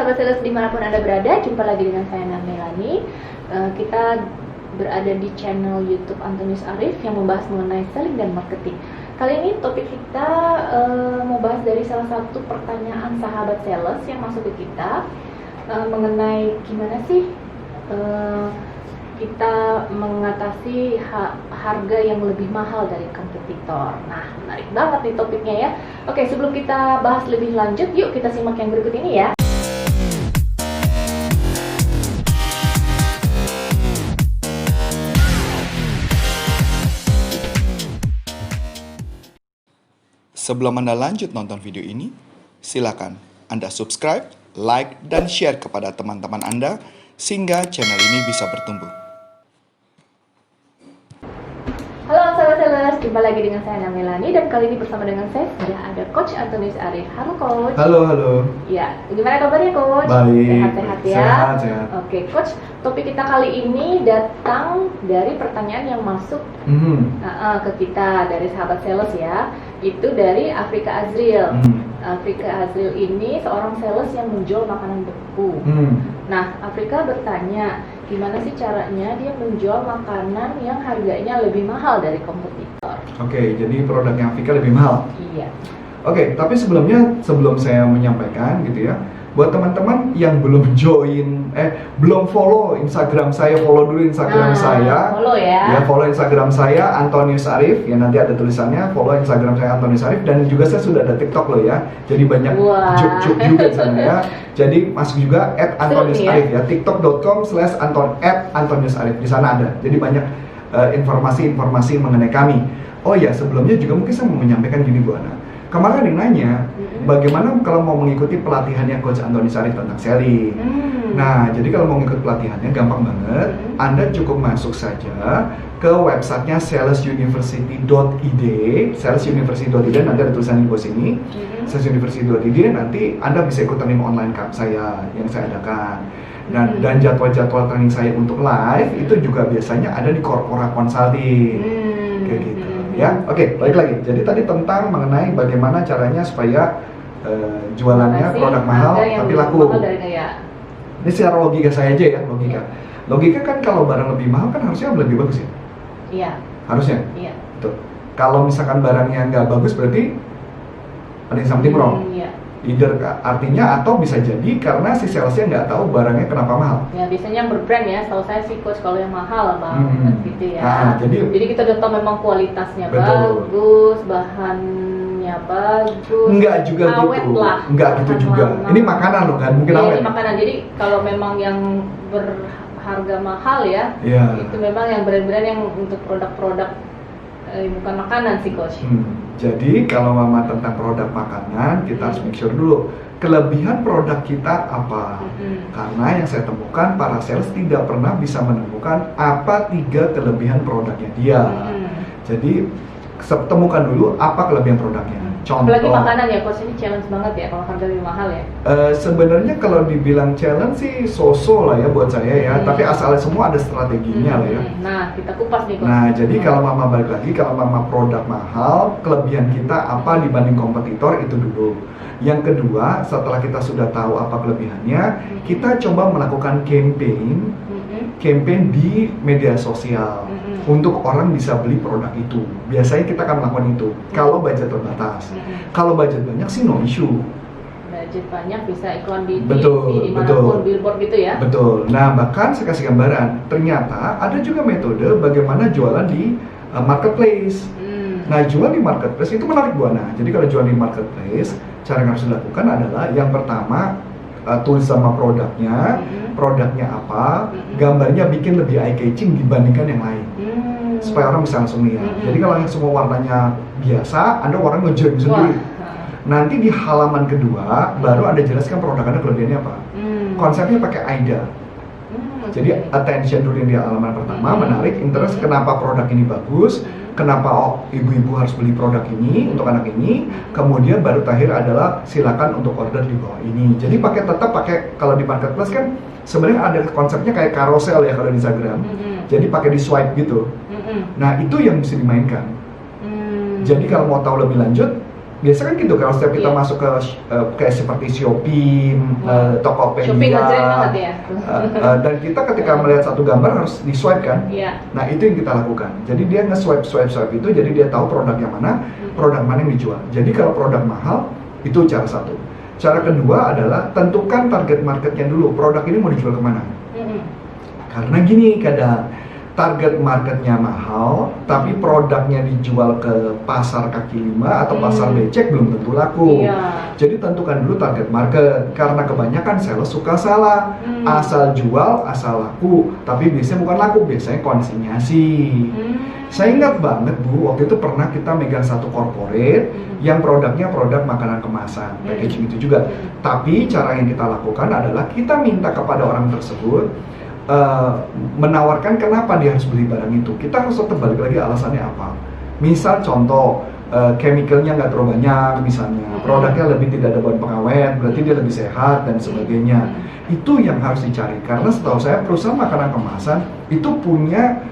sahabat sales dimanapun Anda berada, jumpa lagi dengan saya Melani. Kita berada di channel YouTube Antonius Arif yang membahas mengenai selling dan marketing. Kali ini topik kita mau bahas dari salah satu pertanyaan sahabat sales yang masuk ke kita mengenai gimana sih kita mengatasi harga yang lebih mahal dari kompetitor. Nah, menarik banget nih topiknya ya. Oke, sebelum kita bahas lebih lanjut, yuk kita simak yang berikut ini ya. Sebelum Anda lanjut nonton video ini, silakan Anda subscribe, like, dan share kepada teman-teman Anda sehingga channel ini bisa bertumbuh. Halo sahabat sellers, jumpa lagi dengan saya Melani dan kali ini bersama dengan saya sudah ada Coach Antonius Arif. Halo Coach. Halo. Ya, gimana kabarnya Coach? Baik. Sehat-sehat ya? Sehat. Oke Coach, topik kita kali ini datang dari pertanyaan yang masuk ke kita dari sahabat sales ya. Itu dari Afrika Azril. Afrika Azril ini seorang sales yang menjual makanan beku. Nah, Afrika bertanya, gimana sih caranya dia menjual makanan yang harganya lebih mahal dari kompetitor? Oke, jadi produknya Afrika lebih mahal. Iya. Oke, tapi sebelum saya menyampaikan gitu ya, buat teman-teman yang belum belum follow Instagram saya, follow dulu Instagram saya. Follow ya. Ya, follow Instagram saya Antonius Arif. Ya, nanti ada tulisannya follow Instagram saya Antonius Arif, dan juga saya sudah ada TikTok loh ya. Jadi banyak juk juga di sana ya. Jadi masuk juga @antoniusarif ya. tiktok.com/antoniusarif. Di sana ada. Jadi banyak informasi-informasi mengenai kami. Oh ya, sebelumnya juga mungkin saya mau menyampaikan gini Bu Ana. Kemarin ada yang nanya, bagaimana kalau mau mengikuti pelatihannya Coach Antonius Arif tentang selling. Nah, jadi kalau mau ngikut pelatihannya gampang banget. Anda cukup masuk saja ke websitenya salesuniversity.id, nanti ada tulisan di bawah sini, salesuniversity.id, nanti Anda bisa ikut training online saya yang saya adakan. Dan jadwal-jadwal training saya untuk live itu juga biasanya ada di Corpora Consulting. Kayak gitu. Ya, oke, balik lagi. Jadi tadi tentang mengenai bagaimana caranya supaya jualannya produk mahal tapi laku. Ini secara logika saya aja ya, logika. Logika kan kalau barang lebih mahal kan harusnya lebih bagus ya? Iya. Harusnya? Iya. Tuh. Kalau misalkan barangnya nggak bagus berarti ada yang something wrong. Iya. Either artinya atau bisa jadi karena si salesnya nggak tahu barangnya kenapa mahal. Ya biasanya yang berbrand ya, setahu saya sih Coach kalau yang mahal banget gitu ya. Nah, jadi kita udah tahu memang kualitasnya betul. bagus, bahannya bagus. Enggak juga awet gitu. lah. Enggak gitu juga. Ini makanan loh kan, mungkin awet. Ini makanan. Jadi kalau memang yang berharga mahal ya, itu memang yang brand-brand yang untuk produk-produk bukan makanan sih Coach. Jadi kalau mama tentang produk makanan, kita harus make sure dulu kelebihan produk kita apa. Karena yang saya temukan, para sales tidak pernah bisa menemukan apa 3 kelebihan produknya dia. Jadi temukan dulu apa kelebihan produknya. Contoh. Apalagi makanan ya Coach, ini challenge banget ya kalau harga lebih mahal ya. Sebenarnya kalau dibilang challenge sih so-so lah ya buat saya ya. Tapi asalnya semua ada strateginya lah ya. Nah, kita kupas nih Coach. Nah, jadi kalau mama balik lagi, kalau mama produk mahal, kelebihan kita apa dibanding kompetitor itu dulu. Yang kedua, setelah kita sudah tahu apa kelebihannya, kita coba melakukan campaign di media sosial untuk orang bisa beli produk itu. Biasanya kita akan melakukan itu kalau budget terbatas. Kalau budget banyak sih no issue. Budget banyak bisa iklan di betul. billboard gitu ya. Betul. Nah, bahkan saya kasih gambaran, ternyata ada juga metode bagaimana jualan di marketplace. Nah, jual di marketplace itu menarik Bu Ana. Jadi kalau jual di marketplace, cara yang harus dilakukan adalah yang pertama tulis sama produknya apa, gambarnya bikin lebih eye catching dibandingkan yang lain, supaya orang bisa langsung lihat. Jadi kalau yang semua warnanya biasa, Anda orang ngejar sendiri. Nanti di halaman kedua baru Anda jelaskan produk Anda kelebihannya apa. Konsepnya pakai AIDA. Jadi attention dulu di halaman pertama, menarik, interest, kenapa produk ini bagus, kenapa ibu-ibu harus beli produk ini untuk anak ini, kemudian baru terakhir adalah silakan untuk order di bawah ini. Jadi tetap pakai, kalau di marketplace kan sebenarnya ada konsepnya kayak carousel ya kalau di Instagram. Jadi pakai di swipe gitu. Nah, itu yang bisa dimainkan. Jadi kalau mau tahu lebih lanjut, Biasa kan gitu, kalau setiap kita masuk ke kayak seperti Shopee, Tokopedia, Shopping banget ya. Dan kita ketika melihat satu gambar harus di swipe kan. Nah itu yang kita lakukan. Jadi dia nge-swipe itu, jadi dia tahu produk yang mana, produk mana yang dijual. Jadi kalau produk mahal, itu cara satu. Cara kedua adalah tentukan target marketnya dulu. Produk ini mau dijual kemana? Karena gini, kadang target marketnya mahal, tapi produknya dijual ke pasar kaki lima atau pasar becek belum tentu laku. Jadi tentukan dulu target market, karena kebanyakan sales suka salah. Asal jual, asal laku, tapi biasanya bukan laku, biasanya konsinyasi. Saya ingat banget Bu, waktu itu pernah kita megang satu corporate yang produknya produk makanan kemasan, packaging itu juga. Tapi cara yang kita lakukan adalah kita minta kepada orang tersebut menawarkan kenapa dia harus beli barang itu. Kita harus tetap balik lagi alasannya apa. Misal contoh, chemicalnya nggak terlalu banyak misalnya, produknya lebih tidak ada bahan pengawet, berarti dia lebih sehat dan sebagainya. Itu yang harus dicari, karena setahu saya perusahaan makanan kemasan itu punya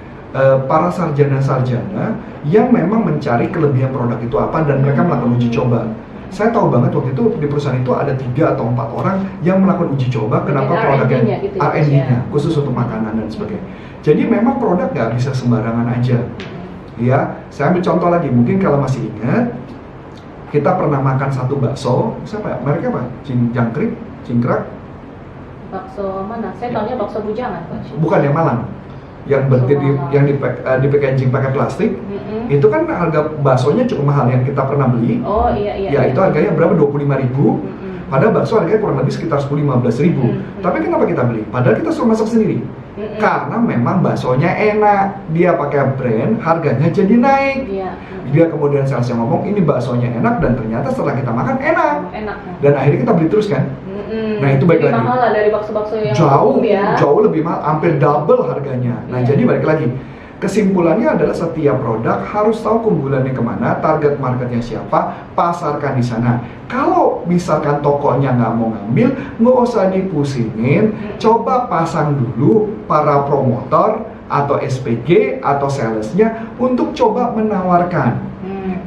para sarjana-sarjana yang memang mencari kelebihan produk itu apa dan mereka melakukan uji coba. Saya tahu banget waktu itu di perusahaan itu ada 3 atau 4 orang yang melakukan uji coba kenapa produknya gitu, R&D-nya khusus untuk makanan dan sebagainya. Jadi memang produk nggak bisa sembarangan aja. Ya, saya ambil contoh lagi, mungkin kalau masih ingat kita pernah makan satu bakso, siapa ya? Mereka apa? Jangkrik, Cingkrak? Bakso mana? Saya tahunya bakso bujangan Pak. Bukan, yang Malang. Yang di packaging pakai plastik, itu kan harga baksonya cukup mahal yang kita pernah beli. Ya itu harganya berapa? 25.000. Padahal bakso harganya kurang lebih sekitar 10-15.000. Tapi kenapa kita beli? Padahal kita suruh masak sendiri. Karena memang baksonya enak, dia pakai brand, harganya jadi naik. Dia kemudian salesnya ngomong ini baksonya enak, dan ternyata setelah kita makan enak. Dan akhirnya kita beli terus kan. Nah itu baik lagi. Mahal lah dari bakso-bakso yang jauh lebih mahal, hampir double harganya. Nah jadi balik lagi, kesimpulannya adalah setiap produk harus tahu keunggulannya kemana, target marketnya siapa, pasarkan di sana. Kalau misalkan tokonya nggak mau ngambil, nggak usah dipusingin, coba pasang dulu para promotor atau SPG atau salesnya untuk coba menawarkan.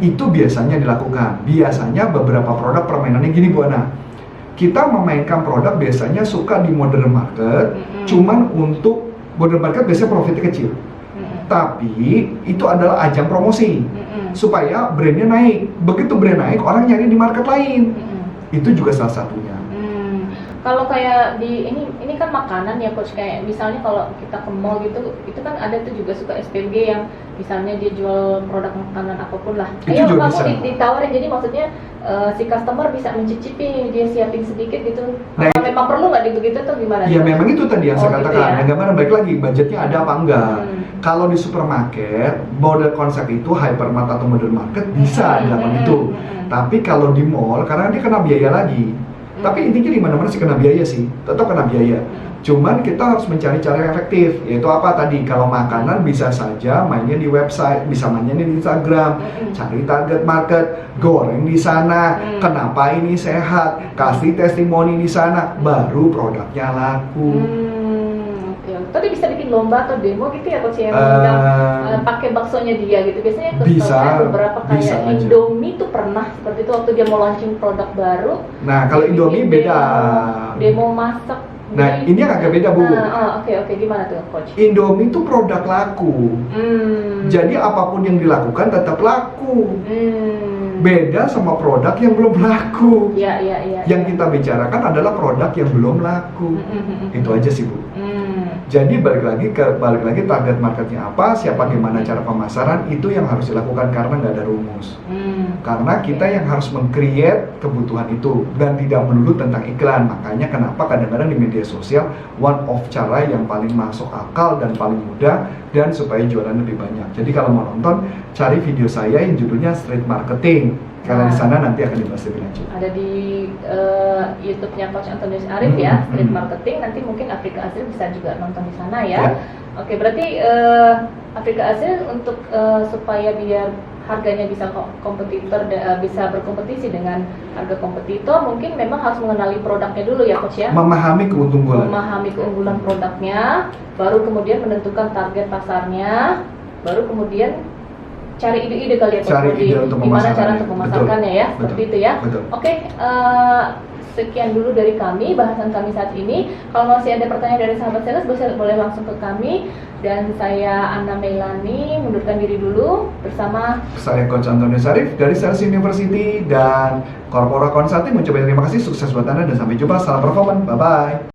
Itu biasanya dilakukan. Biasanya beberapa produk permainannya gini Bu Ana. Kita memainkan produk biasanya suka di modern market, cuman untuk modern market biasanya profitnya kecil. Tapi itu adalah ajang promosi supaya brandnya naik. Begitu brand naik, orang nyari di market lain. Itu juga salah satunya. Kalau kayak di ini kan makanan ya Coach, kayak misalnya kalau kita ke mall gitu, itu kan ada tuh juga suka SPG yang misalnya dia jual produk makanan apapun lah. Ayo kamu ditawarin, jadi maksudnya si customer bisa mencicipi, dia siapin sedikit gitu. Nah, memang perlu nggak begitu tuh gimana? Ya memang itu tadi yang saya katakan. Nah, gimana baik lagi budgetnya ada apa enggak? Kalau di supermarket, model konsep itu hypermart atau modern market bisa dilakukan itu. Tapi kalau di mall, karena dia kena biaya lagi. Tapi intinya di mana-mana sih kena biaya sih, tetap kena biaya. Cuman kita harus mencari cara yang efektif, yaitu apa tadi? Kalau makanan bisa saja mainnya di website, bisa mainnya di Instagram, cari target market, goreng di sana, kenapa ini sehat, kasih testimoni di sana, baru produknya laku. Tapi bisa bikin lomba atau demo gitu ya Coach, yang pakai baksonya dia gitu. Biasanya bisa, beberapa kayak Indomie tuh pernah seperti itu waktu dia mau launching produk baru. Nah kalau Indomie beda. Demo masak. Nah ini yang agak beda Bu. Oke, gimana tuh Coach? Indomie tuh produk laku. Jadi apapun yang dilakukan tetap laku. Beda sama produk yang belum laku. Yang kita bicarakan adalah produk yang belum laku. Itu aja sih Bu. Jadi balik lagi target marketnya apa, siapa, gimana cara pemasaran, itu yang harus dilakukan karena nggak ada rumus. Karena kita yang harus meng-create kebutuhan itu dan tidak melulu tentang iklan. Makanya kenapa kadang-kadang di media sosial one of cara yang paling masuk akal dan paling mudah dan supaya jualan lebih banyak. Jadi kalau mau nonton, cari video saya yang judulnya Street Marketing. Karena di sana nanti akan dibahas lebih lanjut. Ada di YouTube-nya Coach Antonius Arif ya, Street Marketing. Nanti mungkin Afrika Azril bisa juga nonton di sana ya. Oke, berarti Afrika Azril untuk supaya biar harganya bisa kompetitor, bisa berkompetisi dengan harga kompetitor, mungkin memang harus mengenali produknya dulu ya Coach ya. Memahami keunggulan produknya, baru kemudian menentukan target pasarnya, baru kemudian cari ide-ide kali ya Coach Cari Budi, ide untuk gimana memasarkannya. cara untuk memasarkannya ya, Betul. seperti itu ya. Betul. Oke, sekian dulu dari kami, bahasan kami saat ini. Kalau masih ada pertanyaan dari sahabat sales, boleh langsung ke kami. Dan saya Anna Meilani, mundurkan diri dulu bersama Saya Coach Antonio Sarif dari Sales University dan Corpora Consulting. Mencoba terima kasih, sukses buat Anda dan sampai jumpa. Salam performance, bye-bye.